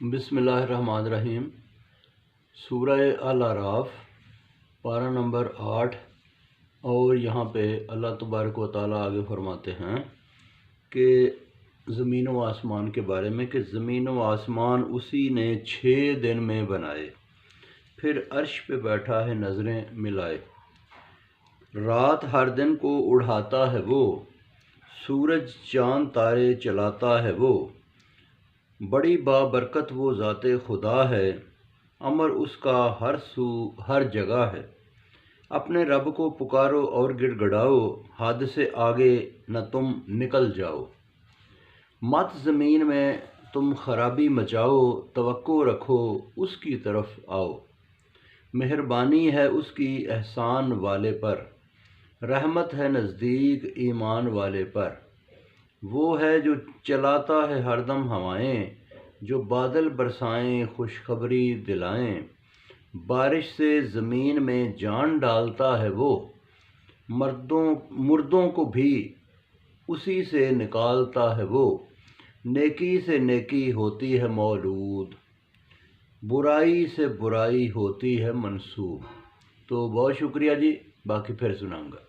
बिस्मिल्लाहिर्रहमानिर्रहीम। सूरह अल-अराफ पारा नंबर 8। और यहाँ पे अल्लाह तबारक व तआला आगे फरमाते हैं कि ज़मीन व आसमान के बारे में कि ज़मीन व आसमान उसी ने 6 दिन में बनाए, फिर अर्श पे बैठा है नज़रें मिलाए। रात हर दिन को उड़ाता है वो, सूरज चाँद तारे चलाता है वो। बड़ी बाबरकत वो ज़ाते खुदा है, अमर उसका हर सू हर जगह है। अपने रब को पुकारो और गिड़गिड़ाओ, हद से आगे न तुम निकल जाओ। मत ज़मीन में तुम खराबी मचाओ, तवक्को रखो उसकी तरफ आओ। मेहरबानी है उसकी एहसान वाले पर, रहमत है नज़दीक ईमान वाले पर। वो है जो चलाता है हरदम हवाएं, जो बादल बरसाएं खुशखबरी दिलाएं। बारिश से ज़मीन में जान डालता है वो, मुर्दों को भी उसी से निकालता है वो। नेकी से नेकी होती है मौलूद, बुराई से बुराई होती है मंसूब। तो बहुत शुक्रिया जी, बाकी फिर सुनाऊंगा।